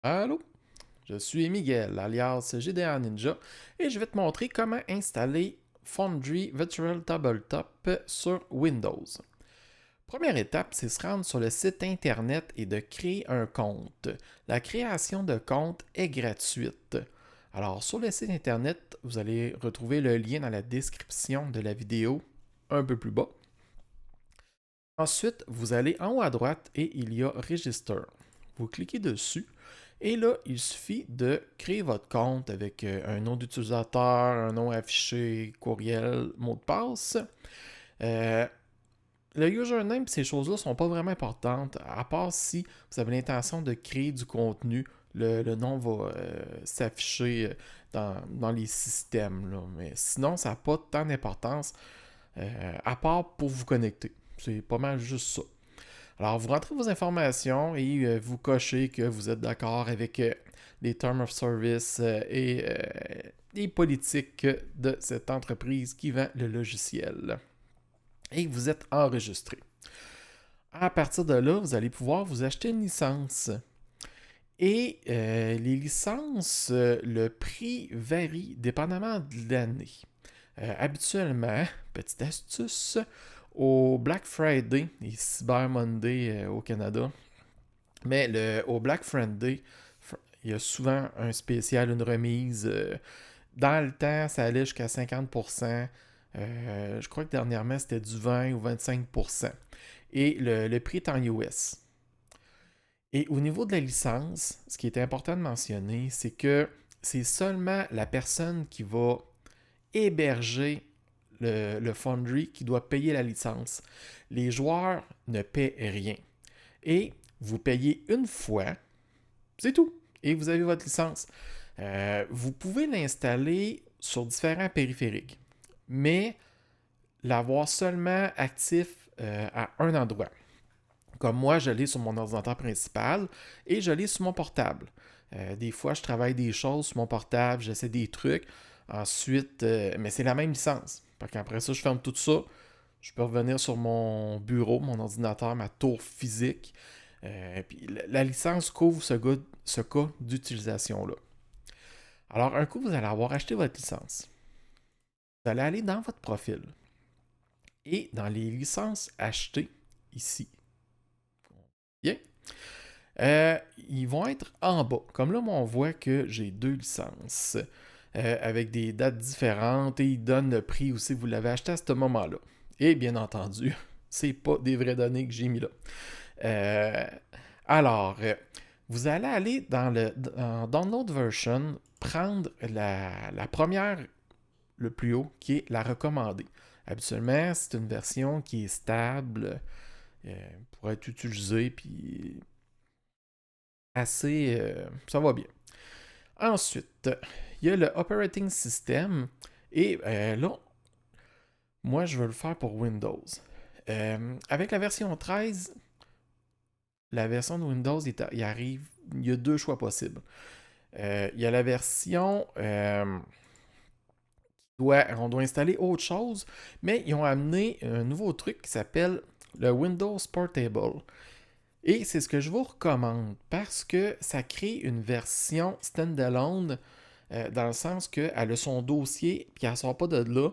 Allô, je suis Miguel, alias GDA Ninja, et je vais te montrer comment installer Foundry Virtual Tabletop sur Windows. Première étape, c'est se rendre sur le site internet et de créer un compte. La création de compte est gratuite. Alors, sur le site internet, vous allez retrouver le lien dans la description de la vidéo un peu plus bas. Ensuite, vous allez en haut à droite et il y a Register. Vous cliquez dessus et là, il suffit de créer votre compte avec un nom d'utilisateur, un nom affiché, courriel, mot de passe. Euh, le username, ces choses-là ne sont pas vraiment importantes, à part si vous avez l'intention de créer du contenu. Le nom va s'afficher dans les systèmes. Là. Mais sinon, ça n'a pas tant d'importance, à part pour vous connecter. C'est pas mal juste ça. Alors, vous rentrez vos informations et vous cochez que vous êtes d'accord avec les terms of service et les politiques de cette entreprise qui vend le logiciel. Et vous êtes enregistré. À partir de là, vous allez pouvoir vous acheter une licence. Et les licences, le prix varie dépendamment de l'année. Habituellement, petite astuce, au Black Friday et Cyber Monday au Canada, mais au Black Friday, il y a souvent un spécial, une remise. Dans le temps, ça allait jusqu'à 50%. Je crois que dernièrement, c'était du 20 ou 25%. Et le prix est en US. Et au niveau de la licence, ce qui est important de mentionner, c'est que c'est seulement la personne qui va héberger le Foundry qui doit payer la licence. Les joueurs ne paient rien. Et vous payez une fois, c'est tout. Et vous avez votre licence. Vous pouvez l'installer sur différents périphériques, mais l'avoir seulement actif à un endroit. Comme moi, je l'ai sur mon ordinateur principal et je l'ai sur mon portable. Des fois, je travaille des choses sur mon portable, j'essaie des trucs. Ensuite, mais c'est la même licence. Après ça, je ferme tout ça. Je peux revenir sur mon bureau, mon ordinateur, ma tour physique. Puis la licence couvre ce cas d'utilisation-là. Alors, un coup, vous allez avoir acheté votre licence. Vous allez aller dans votre profil. Et dans les licences achetées, ici, bien, ils vont être en bas. Comme là, on voit que j'ai deux licences avec des dates différentes et ils donnent le prix aussi, vous l'avez acheté à ce moment-là. Et bien entendu, c'est pas des vraies données que j'ai mis là. Euh, alors, vous allez aller dans Download Version, prendre la première, le plus haut, qui est la recommandée. Habituellement, c'est une version qui est stable pour être utilisée, puis assez... ça va bien. Ensuite, il y a le Operating System, et là, moi, je veux le faire pour Windows. Avec la version 13, la version de Windows, il y a deux choix possibles. Il y a la version on doit installer autre chose, mais ils ont amené un nouveau truc qui s'appelle le Windows Portable. Et c'est ce que je vous recommande parce que ça crée une version standalone dans le sens qu'elle a son dossier puis elle ne sort pas de là.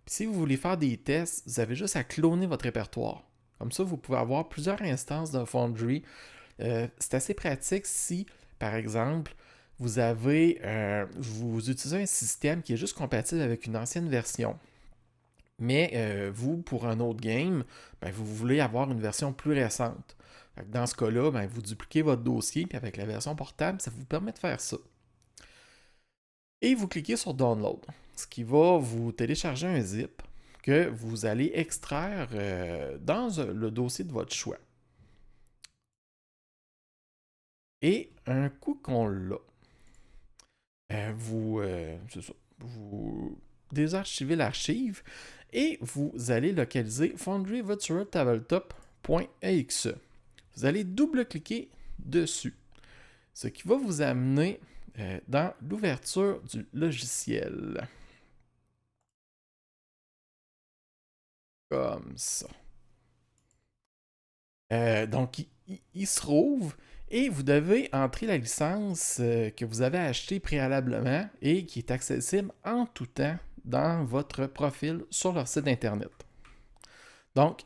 Puis si vous voulez faire des tests, vous avez juste à cloner votre répertoire. Comme ça, vous pouvez avoir plusieurs instances de Foundry. C'est assez pratique si, par exemple, vous utilisez un système qui est juste compatible avec une ancienne version. Mais vous, pour un autre game, ben, vous voulez avoir une version plus récente. Dans ce cas-là, ben, vous dupliquez votre dossier, puis avec la version portable, ça vous permet de faire ça. Et vous cliquez sur Download, ce qui va vous télécharger un zip que vous allez extraire dans le dossier de votre choix. Et un coup qu'on l'a, vous désarchivez l'archive et vous allez localiser Foundry Virtual Tabletop.exe. Vous allez double-cliquer dessus, ce qui va vous amener dans l'ouverture du logiciel. Comme ça. Donc, il se rouvre Et vous devez entrer la licence que vous avez achetée préalablement et qui est accessible en tout temps dans votre profil sur leur site internet. Donc,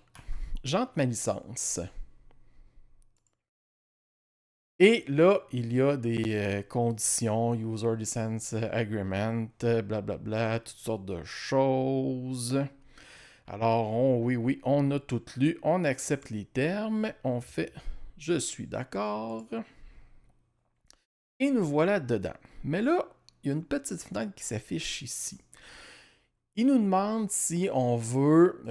j'entre ma licence. Et là, il y a des conditions, User License Agreement, blablabla, toutes sortes de choses. Alors, oui, on a tout lu, on accepte les termes, on fait « Je suis d'accord ». Et nous voilà dedans. Mais là, il y a une petite fenêtre qui s'affiche ici. Il nous demande si on veut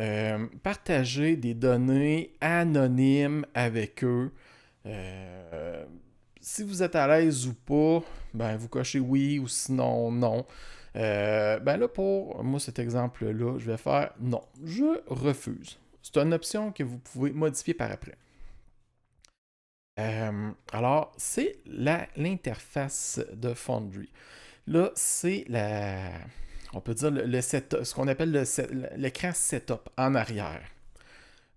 partager des données anonymes avec eux. Si vous êtes à l'aise ou pas, ben vous cochez oui ou sinon non. Ben là, pour moi, cet exemple-là, je vais faire non. Je refuse. C'est une option que vous pouvez modifier par après. Alors, c'est l'interface de Foundry. Là, c'est on peut dire ce qu'on appelle l'écran setup en arrière.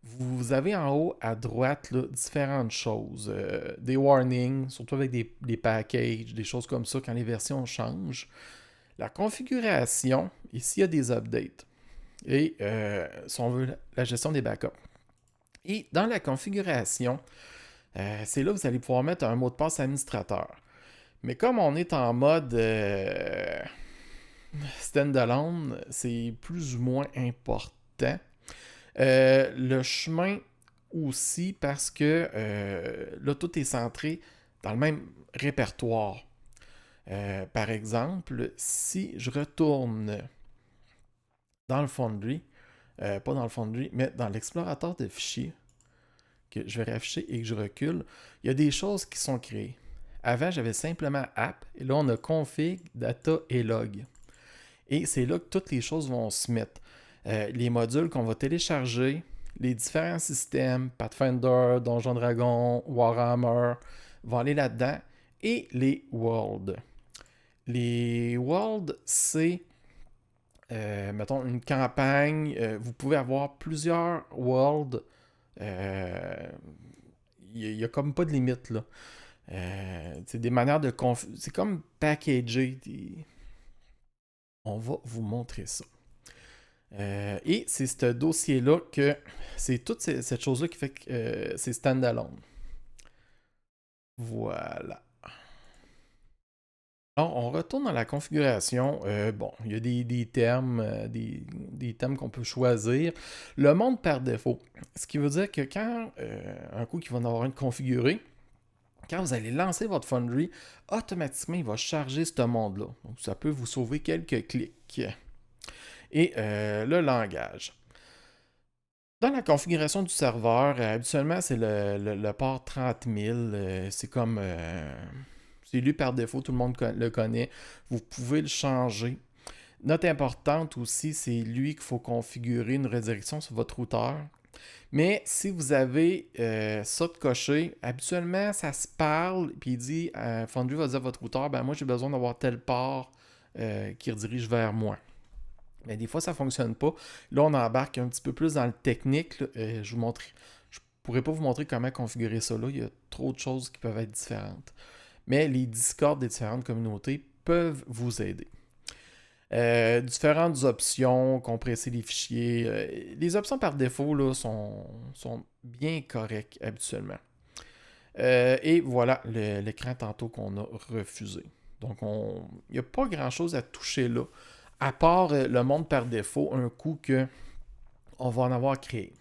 Vous avez en haut à droite là, différentes choses. Des warnings, surtout avec des packages, des choses comme ça quand les versions changent. La configuration, ici il y a des updates. Et si on veut la gestion des backups. Et dans la configuration, c'est là que vous allez pouvoir mettre un mot de passe administrateur. Mais comme on est en mode standalone, c'est plus ou moins important. Le chemin aussi parce que là, tout est centré dans le même répertoire. Par exemple, si je retourne dans le Foundry, pas dans le Foundry, mais dans l'explorateur de fichiers, que je vais réafficher et que je recule, il y a des choses qui sont créées. Avant, j'avais simplement app, et là, on a config, data et log. Et c'est là que toutes les choses vont se mettre. Les modules qu'on va télécharger, les différents systèmes, Pathfinder, Donjon Dragon, Warhammer, vont aller là-dedans, et les worlds. Les worlds, c'est, mettons, une campagne. Vous pouvez avoir plusieurs worlds. Il n'y a comme pas de limite, là. C'est des manières de... C'est comme packager. On va vous montrer ça. Et c'est ce dossier-là que... C'est toute cette chose-là qui fait que c'est standalone. Voilà. Alors, on retourne dans la configuration. Bon, il y a des termes, des thèmes qu'on peut choisir. Le monde par défaut. Ce qui veut dire que quand, un coup qu'il va en avoir une configurée, quand vous allez lancer votre Foundry, automatiquement, il va charger ce monde-là. Donc, ça peut vous sauver quelques clics. Et le langage. Dans la configuration du serveur, habituellement, c'est le port 30 000. C'est comme... c'est lu par défaut, tout le monde le connaît. Vous pouvez le changer. Note importante aussi, c'est lui qu'il faut configurer une redirection sur votre routeur. Mais si vous avez ça de coché, habituellement, ça se parle, puis il dit, Foundry va dire à votre routeur, ben moi j'ai besoin d'avoir tel port qui redirige vers moi. Mais des fois, ça ne fonctionne pas. Là, on embarque un petit peu plus dans le technique. Je ne pourrais pas vous montrer comment configurer ça là. Il y a trop de choses qui peuvent être différentes. Mais les Discord des différentes communautés peuvent vous aider. Différentes options, compresser les fichiers. Les options par défaut là, sont bien correctes habituellement. Et voilà l'écran tantôt qu'on a refusé. Donc, il n'y a pas grand-chose à toucher là, à part le monde par défaut, un coup qu'on va en avoir créé.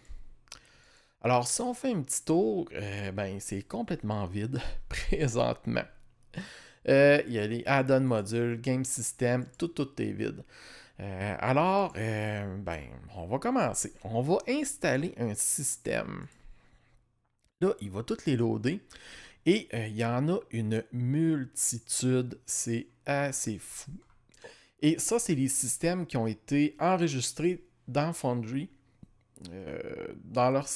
Alors, si on fait un petit tour, ben, c'est complètement vide présentement. Il y a les add-on modules, game system, tout est vide. Alors, ben, on va commencer. On va installer un système. Là, il va toutes les loader. Et il y en a une multitude. C'est assez fou. Et ça, c'est les systèmes qui ont été enregistrés dans Foundry. Dans leur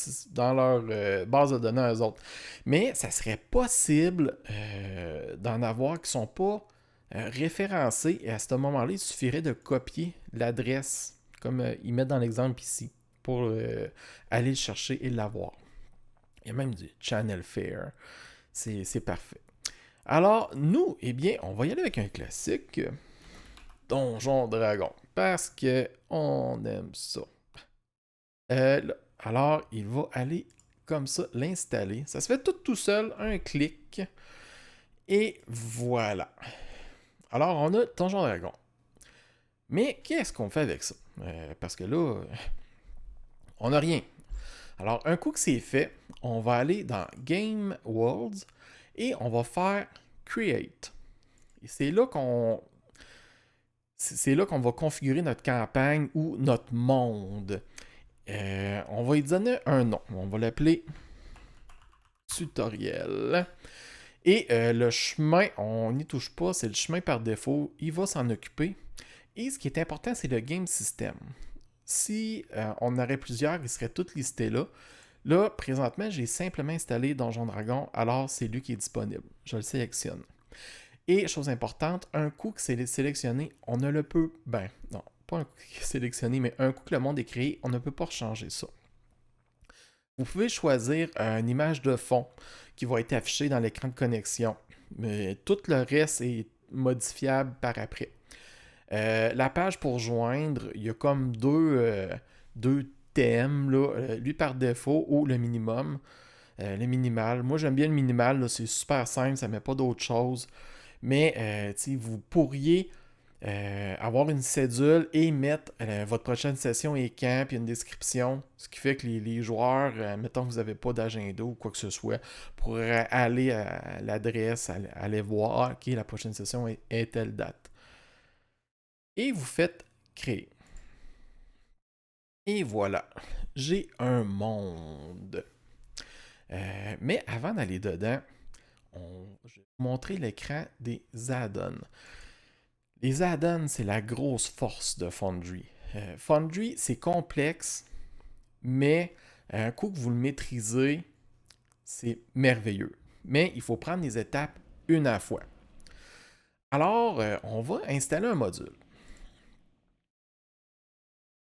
base de données à eux autres. Mais ça serait possible d'en avoir qui ne sont pas référencés. Et à ce moment-là, il suffirait de copier l'adresse, comme ils mettent dans l'exemple ici, pour aller le chercher et l'avoir. Il y a même du Channel Fair. C'est parfait. Alors, nous, eh bien, on va y aller avec un classique, Donjon Dragon, parce que on aime ça. Alors, il va aller comme ça, l'installer. Ça se fait tout seul, un clic, et voilà. Alors, on a Donjon Dragon. Mais qu'est-ce qu'on fait avec ça? Parce que là, on n'a rien. Alors, un coup que c'est fait, on va aller dans Game Worlds et on va faire Create. Et c'est là qu'on va configurer notre campagne ou notre monde. On va y donner un nom. On va l'appeler tutoriel. Et le chemin, on n'y touche pas, c'est le chemin par défaut. Il va s'en occuper. Et ce qui est important, c'est le game system. Si on en aurait plusieurs, ils seraient tous listés là. Là, présentement, j'ai simplement installé Donjon Dragon, alors c'est lui qui est disponible. Je le sélectionne. Et, chose importante, un coup que c'est sélectionné, on ne le peut... Ben, non, pas un coup qui est sélectionné, mais un coup que le monde est créé, on ne peut pas changer ça. Vous pouvez choisir une image de fond qui va être affichée dans l'écran de connexion. Mais tout le reste est modifiable par après. La page pour joindre, il y a comme deux thèmes, là, lui par défaut ou le minimum, le minimal. Moi j'aime bien le minimal, là, c'est super simple, ça ne met pas d'autre chose. Mais vous pourriez avoir une cédule et mettre votre prochaine session est quand, puis une description, ce qui fait que les joueurs, mettons que vous n'avez pas d'agenda ou quoi que ce soit, pourraient aller à l'adresse, aller voir, ok, la prochaine session est telle date. Et vous faites créer. Et voilà, j'ai un monde. Mais avant d'aller dedans, je vais vous montrer l'écran des add-ons. Les add-ons, c'est la grosse force de Foundry. Foundry, c'est complexe, mais un coup que vous le maîtrisez, c'est merveilleux. Mais il faut prendre les étapes une à la fois. Alors, on va installer un module.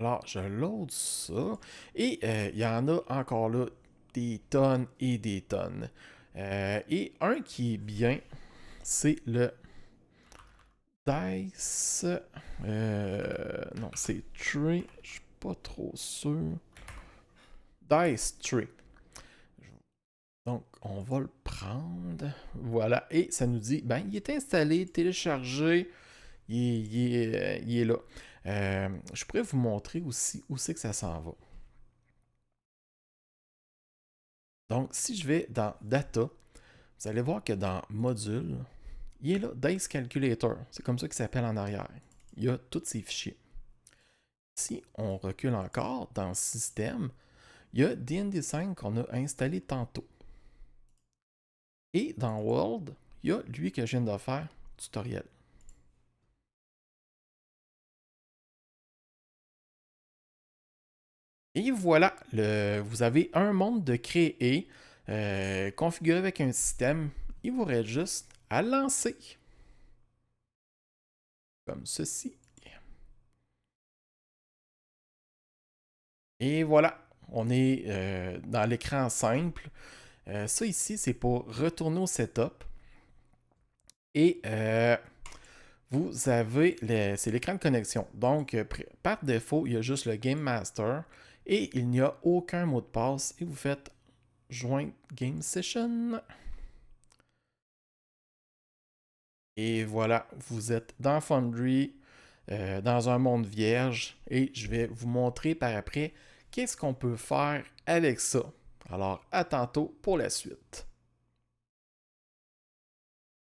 Alors, je load ça. Et il y en a encore là des tonnes et des tonnes. Et un qui est bien, c'est le Dice. Non, c'est Tree. Je suis pas trop sûr. Dice Tree. Donc, on va le prendre. Voilà. Et ça nous dit, ben, il est installé, téléchargé. Il est là. Je pourrais vous montrer aussi où c'est que ça s'en va. Donc, si je vais dans Data, vous allez voir que dans Module, il est là, Dice Calculator. C'est comme ça qu'il s'appelle en arrière. Il y a tous ces fichiers. Si on recule encore dans Système, il y a DND5 qu'on a installé tantôt. Et dans World, il y a lui que je viens de faire, tutoriel. Et voilà, vous avez un monde de créer, configuré avec un système. Il vous reste juste à lancer. Comme ceci. Et voilà, on est dans l'écran simple. Ça ici, c'est pour retourner au setup. Et vous avez, c'est l'écran de connexion. Donc, par défaut, il y a juste le Game Master et il n'y a aucun mot de passe. Et vous faites joindre Game Session. Et voilà, vous êtes dans Foundry, dans un monde vierge. Et je vais vous montrer par après qu'est-ce qu'on peut faire avec ça. Alors, à tantôt pour la suite.